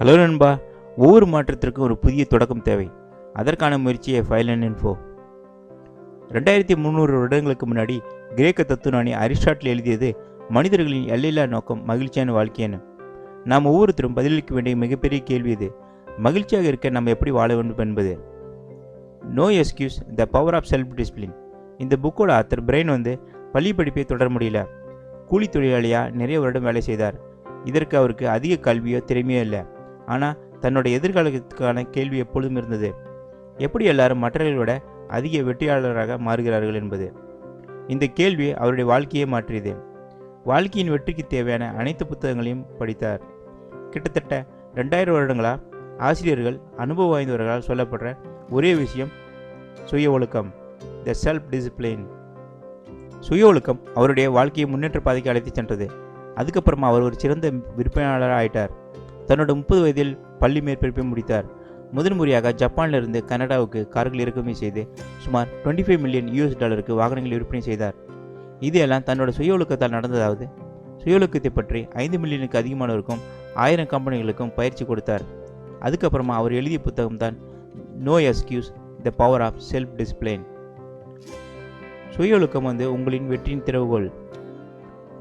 Hello நண்பா, ஒவ்வொரு மாற்றத்திற்கும் ஒரு புதிய தொடக்கம் தேவை. அதற்கான முயற்சியை ஃபைல் அண்ட் இன்ஃபோ. 2300 வருடங்களுக்கு முன்னாடி கிரேக்க தத்துவஞானி அரிஸ்டாட்டில் எழுதியது மனிதர்களின் எல்லையில்லா நோக்கம் மகிழ்ச்சியான வாழ்க்கைன்னு. நாம் ஒவ்வொருத்தரும் பதிலளிக்க வேண்டிய மிகப்பெரிய கேள்வி இது. மகிழ்ச்சியாக இருக்க நம்ம எப்படி வாழ வேண்டும் என்பது. No excuse, the power of self discipline. இந்த புக்கோட ஆத்தர் பிரெயின் பள்ளி படிப்பை தொடர முடியல. கூலி தொழிலாளியாக நிறைய வருடம் வேலை செய்தார். இதற்கு அவருக்கு அதிக கல்வியோ திறமையோ இல்லை. ஆனால் தன்னோட எதிர்காலத்துக்கான கேள்வி எப்பொழுதும் இருந்தது. எப்படி எல்லாரும் மற்றவர்களோட அதிக வெற்றியாளராக மாறுகிறார்கள் என்பது. இந்த கேள்வி அவருடைய வாழ்க்கையை மாற்றியது. வாழ்க்கையின் வெற்றிக்கு தேவையான அனைத்து புத்தகங்களையும் படித்தார். கிட்டத்தட்ட 2000 வருடங்களாக ஆசிரியர்கள் அனுபவம் வாய்ந்தவர்களால் சொல்லப்படுற ஒரே விஷயம் சுய ஒழுக்கம், த செல்ஃப் டிசிப்ளின். சுய ஒழுக்கம் அவருடைய வாழ்க்கையை முன்னேற்ற பாதைக்கு அழைத்து சென்றது. அதுக்கப்புறமா அவர் ஒரு சிறந்த விற்பனையாளராக ஆயிட்டார். தன்னோட 30 வயதில் பள்ளி மேற்படிப்பை முடித்தார். முதன் முறையாக ஜப்பானிலிருந்து கனடாவுக்கு கார்கள் இறக்குமதி செய்து சுமார் $25 மில்லியன் வாகனங்கள் விற்பனை செய்தார். இது எல்லாம் தன்னோட சுய ஒழுக்கத்தால் நடந்ததாவது. சுய ஒழுக்கத்தை பற்றி 5 மில்லியனுக்கு அதிகமானவருக்கும் 1000 கம்பெனிகளுக்கும் பயிற்சி கொடுத்தார். அதுக்கப்புறமா அவர் எழுதிய புத்தகம் தான் no excuse, the power of self discipline. சுய ஒழுக்கம் உங்களின் வெற்றியின் திறவுகோல்.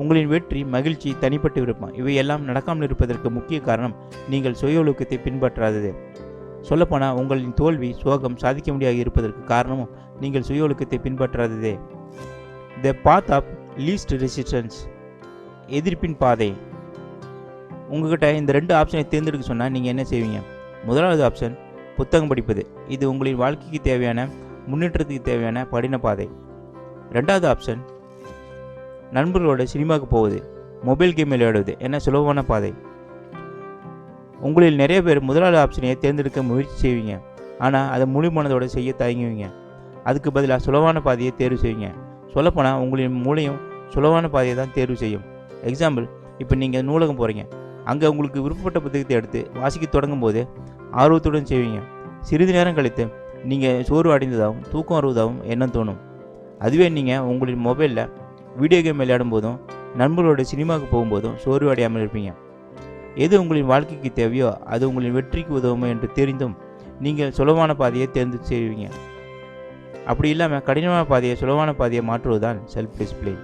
உங்களின் வெற்றி, மகிழ்ச்சி, தனிப்பட்ட விருப்பம் இவையெல்லாம் நடக்காமல் இருப்பதற்கு முக்கிய காரணம் நீங்கள் சுய ஒழுக்கத்தை பின்பற்றாதது. சொல்லப்போனால் உங்களின் தோல்வி, சோகம், சாதிக்க முடியாது இருப்பதற்கு காரணமும் நீங்கள் சுய ஒழுக்கத்தை பின்பற்றாததே. த பாத் ஆஃப் லீஸ்ட் ரெசிஸ்டன்ஸ், எதிர்ப்பின் பாதை. உங்ககிட்ட இந்த 2 ஆப்ஷனை தேர்ந்தெடுக்க சொன்னால் நீங்கள் என்ன செய்வீங்க? முதலாவது ஆப்ஷன் புத்தகம் படிப்பது. இது உங்களின் வாழ்க்கைக்கு தேவையான முன்னேற்றத்துக்கு தேவையான படின பாதை. 2வது ஆப்ஷன் நண்பர்களோட சினிமாவுக்கு போவது, மொபைல் கேம் விளையாடுவது என சுலபமான பாதை. உங்களில் நிறைய பேர் முதலாவது ஆப்ஷனையை தேர்ந்தெடுக்க முயற்சி செய்வீங்க. ஆனால் அதை முழு மனதோடு செய்ய தயங்குவீங்க. அதுக்கு பதிலாக சுலபமான பாதையை தேர்வு செய்வீங்க. சொல்லப்போனால் உங்களின் மூளையும் சுலபமான பாதையை தான் தேர்வு செய்யும். எக்ஸாம்பிள், இப்போ நீங்கள் நூலகம் போகிறீங்க. அங்கே உங்களுக்கு விருப்பப்பட்ட புத்தகத்தை எடுத்து வாசிக்க தொடங்கும் போது ஆர்வத்துடன் செய்வீங்க. சிறிது நேரம் கழித்து நீங்கள் சோர்வு அடைந்ததாகவும் தூக்கம் வருவதாகவும் எண்ணம் தோணும். அதுவே நீங்கள் உங்களின் மொபைலில் வீடியோ கேம் விளையாடும் போதும் நண்பர்களோட சினிமாவுக்கு போகும்போதும் சோர்வு அடையாமல் இருப்பீங்க. எது உங்களின் வாழ்க்கைக்கு தேவையோ அது உங்களின் வெற்றிக்கு உதவுமோ என்று தெரிந்தும் நீங்கள் சுலபமான பாதையை தேர்ந்து செய்வீங்க. அப்படி இல்லாமல் கடினமான பாதையை சுலபமான பாதையை மாற்றுவதுதான் செல்ஃப் டிசிப்ளின்.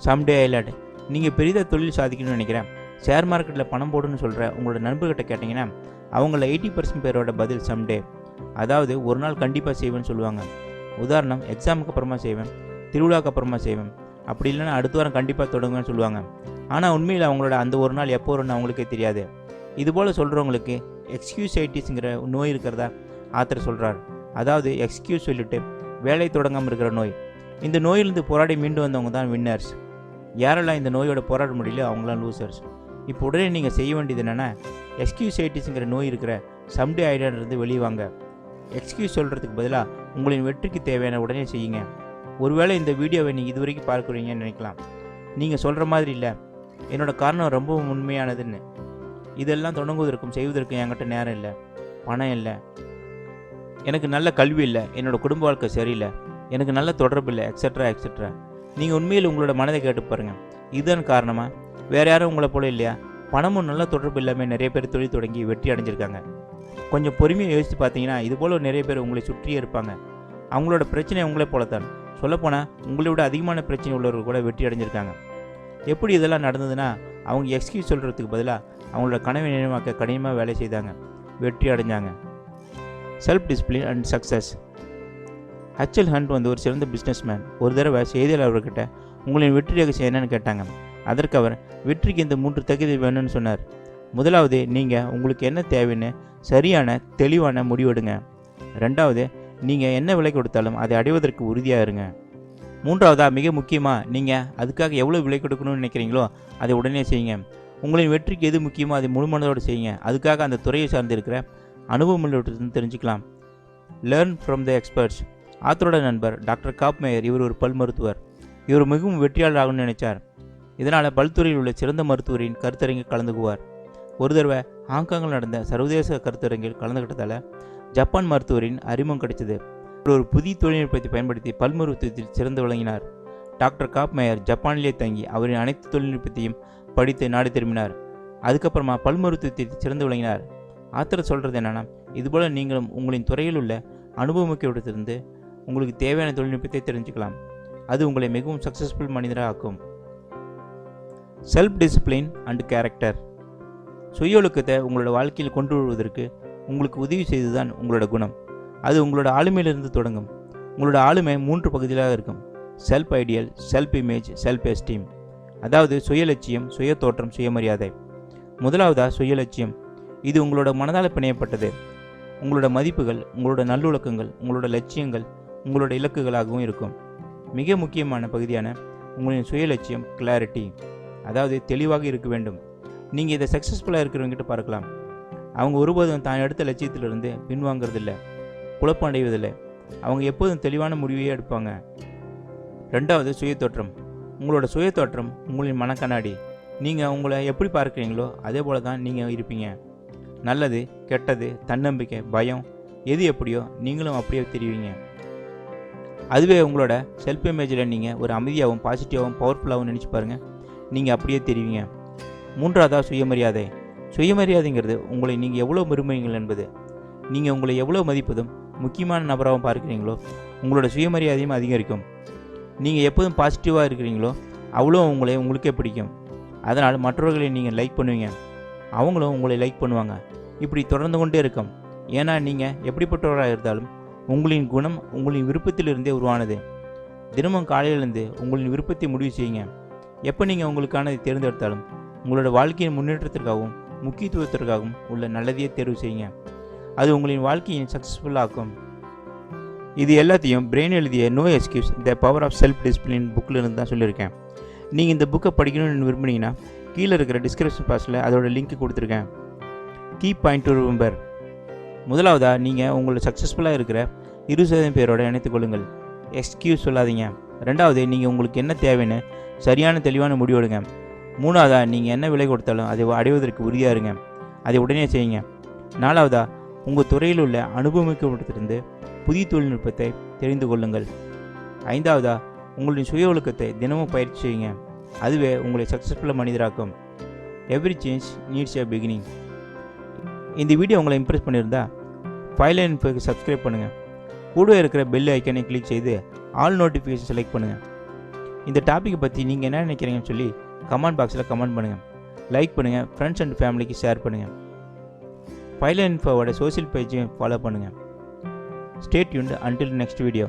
Someday island. நீங்கள் பெரிதாக தொழில் சாதிக்கணும்னு நினைக்கிறேன், ஷேர் மார்க்கெட்டில் பணம் போடுன்னு சொல்கிற உங்களோட நண்பர்கிட்ட கேட்டிங்கன்னா அவங்கள 80% பேரோட பதில் சம்டே, அதாவது ஒரு நாள் கண்டிப்பாக செய்வேன்னு சொல்லுவாங்க. உதாரணம், எக்ஸாமுக்கு அப்புறமா செய்வேன், திருவிழாவுக்கு அப்புறமா செய்வேன், அப்படி இல்லைன்னா அடுத்த வாரம் கண்டிப்பாக தொடங்குவேன்னு சொல்லுவாங்க. ஆனால் உண்மையில் அவங்களோட அந்த ஒரு நாள் எப்போ வரும்னு அவங்களுக்கே தெரியாது. இதுபோல் சொல்கிறவங்களுக்கு எக்ஸ்கியூசைட்டிஸ்ங்கிற நோய் இருக்கிறதா ஆத்தர் சொல்கிறார். அதாவது எக்ஸ்கியூஸ் சொல்லிட்டு வேலை தொடங்காமல் இருக்கிற நோய். இந்த நோயிலிருந்து போராடி மீண்டு வந்தவங்க தான் வின்னர்ஸ். யாரெல்லாம் இந்த நோயோட போராட முடியல அவங்களாம் லூசர்ஸ். இப்போ உடனே நீங்கள் செய்ய வேண்டியது என்னென்னா, எக்ஸ்கியூசைட்டிஸ்ங்கிற நோய் இருக்கிற சம்டே ஐடியாவிலிருந்து வெளியே வாங்க. எக்ஸ்கியூஸ் சொல்கிறதுக்கு பதிலாக உங்களின் வெற்றிக்கு தேவையான உடனே செய்யுங்க. ஒருவேளை இந்த வீடியோவை நீங்கள் இதுவரைக்கும் பார்க்குறீங்கன்னு நினைக்கலாம், நீங்கள் சொல்கிற மாதிரி இல்லை, என்னோடய காரணம் ரொம்பவும் உண்மையானதுன்னு. இதெல்லாம் தொடங்குவதற்கும் செய்வதற்கும் என்கிட்ட நேரம் இல்லை, பணம் இல்லை, எனக்கு நல்ல கல்வி இல்லை, என்னோடய குடும்ப வாழ்க்கை சரியில்லை, எனக்கு நல்ல தொடர்பு இல்லை, எக்ஸட்ரா எக்ஸட்ரா. நீங்கள் உண்மையில் உங்களோட மனதை கேட்டு பாருங்கள். இதுதான் காரணமாக? வேறு யாரும் உங்களை போல இல்லையா? பணமும் நல்ல தொடர்பு இல்லாமல் நிறைய பேர் தொழில் தொடங்கி வெற்றி அடைஞ்சிருக்காங்க. கொஞ்சம் பொறுமையாக யோசித்து பார்த்தீங்கன்னா இதுபோல் நிறைய பேர் உங்களை சுற்றியே இருப்பாங்க. அவங்களோட பிரச்சனை உங்களே போலத்தான். சொல்லப்போனால் உங்களை விட அதிகமான பிரச்சனை உள்ளவர்கள் கூட வெற்றி அடைஞ்சிருக்காங்க. எப்படி இதெல்லாம் நடந்ததுன்னா, அவங்க எக்ஸ்கியூஸ் சொல்கிறதுக்கு பதிலாக அவங்களோட கனவை நினைவாக்க கடினமாக வேலை செய்தாங்க, வெற்றி அடைஞ்சாங்க. Self discipline and success. H L Hunt ஒரு சிறந்த பிஸ்னஸ்மேன். ஒரு தடவை செய்தியாளர்கிட்ட உங்களின் வெற்றி ரகசியம் என்னன்னு கேட்டாங்க. அதற்கு அவர் வெற்றிக்கு இந்த 3 தகுதி வேணும்னு சொன்னார். முதலாவது, நீங்கள் உங்களுக்கு என்ன தேவைன்னு சரியான தெளிவான முடிவெடுங்க. 2வது, நீங்கள் என்ன விலை கொடுத்தாலும் அதை அடைவதற்கு உறுதியாக இருங்க. 3வதாக, மிக முக்கியமாக, நீங்கள் அதுக்காக எவ்வளோ விலை கொடுக்கணும்னு நினைக்கிறீங்களோ அதை உடனே செய்யுங்க. உங்களின் வெற்றிக்கு எது முக்கியமோ அதை முழு மனதோடு செய்யுங்க. அதுக்காக அந்த துறையை சார்ந்து இருக்கிற அனுபவம் தெரிஞ்சுக்கலாம். Learn from the experts. ஆத்தரோட நண்பர் டாக்டர் காப் மேயர். இவர் ஒரு பல் மருத்துவர். இவர் மிகவும் வெற்றியாளர் ஆகும்னு நினைச்சார். இதனால் பல்துறையில் உள்ள சிறந்த மருத்துவரின் கருத்தரங்கில் கலந்துக்குவார். ஒரு தடவை ஹாங்காங்கில் நடந்த சர்வதேச கருத்தரங்கில் கலந்துக்கிட்டதால் ஜப்பான் மருத்துவரின் அறிமுகம் கிடைச்சது. ஒரு புதிய தொழில்நுட்பத்தை பயன்படுத்தி பல் மருத்துவத்தில் சிறந்து விளங்கினார். டாக்டர் காப் மேயர் ஜப்பானிலே தங்கி அவரின் அனைத்து தொழில்நுட்பத்தையும் படித்து நாடு திரும்பினார். அதுக்கப்புறமா பல் மருத்துவத்தில் சிறந்து விளங்கினார். ஆத்தர் சொல்கிறது என்னென்னா, இதுபோல் நீங்களும் உங்களின் துறையில் உள்ள அனுபவமிக்கவிடத்திலிருந்து உங்களுக்கு தேவையான தொழில்நுட்பத்தை தெரிஞ்சுக்கலாம். அது உங்களை மிகவும் சக்ஸஸ்ஃபுல் மனிதராக ஆக்கும். Self discipline and character. சுய ஒழுக்கத்தை உங்களோட வாழ்க்கையில் கொண்டு வருவதற்கு உங்களுக்கு உதவி செய்துதான் உங்களோட குணம். அது உங்களோட ஆளுமையிலிருந்து தொடங்கும். உங்களோட ஆளுமை 3 பகுதிகளாக இருக்கும்: self ideal, self image, self esteem. அதாவது சுய லட்சியம், சுய தோற்றம், சுயமரியாதை. முதலாவதா சுய லட்சியம். இது உங்களோட மனதால் பிணையப்பட்டது. உங்களோட மதிப்புகள், உங்களோட நல்லொழுக்கங்கள், உங்களோட லட்சியங்கள் உங்களோட இலக்குகளாகவும் இருக்கும். மிக முக்கியமான பகுதியான உங்களின் சுய லட்சியம் கிளாரிட்டி, அதாவது தெளிவாக இருக்க வேண்டும். நீங்கள் இதை சக்ஸஸ்ஃபுல்லாக இருக்கிறவங்கிட்ட பார்க்கலாம். அவங்க ஒருபோதும் தான் எடுத்த லட்சியத்திலிருந்து பின்வாங்கிறதில்லை, குழப்பம் அடைவதில்லை. அவங்க எப்போதும் தெளிவான முடிவையே எடுப்பாங்க. 2வது சுய தோற்றம். உங்களோட சுய தோற்றம் உங்களின் மனக்கண்ணாடி. நீங்கள் உங்களை எப்படி பார்க்குறீங்களோ அதே போல தான் நீங்கள் இருப்பீங்க. நல்லது, கெட்டது, தன்னம்பிக்கை, பயம், எது எப்படியோ நீங்களும் அப்படியே தெரிவிங்க. அதுவே உங்களோட செல்ஃப் இமேஜில் நீங்கள் ஒரு அமைதியாகவும் பாசிட்டிவாகவும் பவர்ஃபுல்லாகவும் நினச்சி பாருங்கள், நீங்கள் அப்படியே தெரிவிங்க. 3வதா சுயமரியாதை. சுயமரியாதைங்கிறது உங்களை நீங்கள் எவ்வளோ விரும்புகிறீங்கள் என்பது. நீங்கள் உங்களை எவ்வளோ மதிப்பதும் முக்கியமான நபராகவும் பார்க்குறீங்களோ உங்களோட சுயமரியாதையும் அதிகரிக்கும். நீங்கள் எப்போதும் பாசிட்டிவாக இருக்கிறீங்களோ அவ்வளோ உங்களுக்கே பிடிக்கும். அதனால் மற்றவர்களை நீங்கள் லைக் பண்ணுவீங்க, அவங்களும் உங்களை லைக் பண்ணுவாங்க. இப்படி தொடர்ந்து கொண்டே இருக்கும். ஏன்னா நீங்கள் எப்படிப்பட்டவராக இருந்தாலும் உங்களின் குணம் உங்களின் விருப்பத்திலிருந்தே உருவானது. தினமும் காலையிலிருந்து உங்களின் விருப்பத்தை முடிவு செய்யுங்க. எப்போ நீங்கள் உங்களுக்கானதை தேர்ந்தெடுத்தாலும் உங்களோட வாழ்க்கையின் முன்னேற்றத்திற்காகவும் முக்கியத்துவத்திற்காகவும் உள்ள நல்லதையே தேர்வு செய்யுங்க. அது உங்களின் வாழ்க்கையின் சக்ஸஸ்ஃபுல்லாகும். இது எல்லாத்தையும் பிரெயின் எழுதிய no excuse the power of self discipline புக்கில் இருந்து தான் சொல்லியிருக்கேன். நீங்கள் இந்த புக்கை படிக்கணும்னு விரும்புனீங்கன்னா கீழே இருக்கிற டிஸ்கிரிப்ஷன் பாக்ஸில் அதோட லிங்க் கொடுத்துருக்கேன். Key point to remember. முதலாவதாக நீங்கள் உங்களை சக்ஸஸ்ஃபுல்லாக இருக்கிற 20% பேரோட இணைத்துக் கொள்ளுங்கள். எக்ஸ்கியூஸ் சொல்லாதீங்க. 2வது, நீங்கள் உங்களுக்கு என்ன தேவைன்னு சரியான தெளிவான முடிவெடுங்க. 3வதா, நீங்கள் என்ன விலை கொடுத்தாலும் அதை அடைவதற்கு உறுதியாக இருங்க, அதை உடனே செய்யுங்க. 4வதா, உங்கள் துறையில் உள்ள அனுபவமிக்கத்திலிருந்து புதிய தொழில்நுட்பத்தை தெரிந்து கொள்ளுங்கள். 5வதா, உங்களுடைய சுய ஒழுக்கத்தை தினமும் பயிற்சி செய்யுங்க. அதுவே உங்களை சக்ஸஸ்ஃபுல்லாக மனிதராக்கும். Every change needs a beginning. இந்த வீடியோ உங்களை இம்ப்ரெஸ் பண்ணியிருந்தா ஃபைல் இன்ஃபோக்கு சப்ஸ்கிரைப் பண்ணுங்கள். கூடவே இருக்கிற பெல் ஐக்கனை கிளிக் செய்து ஆல் நோட்டிஃபிகேஷன் செலக்ட் பண்ணுங்கள். இந்த டாப்பிக்கை பற்றி நீங்கள் என்ன நினைக்கிறீங்கன்னு சொல்லி கமெண்ட் பாக்ஸில் கமெண்ட் பண்ணுங்கள். லைக் பண்ணுங்கள், ஃப்ரெண்ட்ஸ் அண்ட் ஃபேமிலிக்கு ஷேர் பண்ணுங்கள். ஃபைல் இன்ஃபோவோட சோஷியல் பேஜையும் ஃபாலோ பண்ணுங்கள். Stay tuned until next video.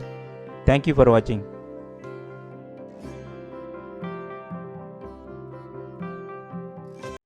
Thank you for watching.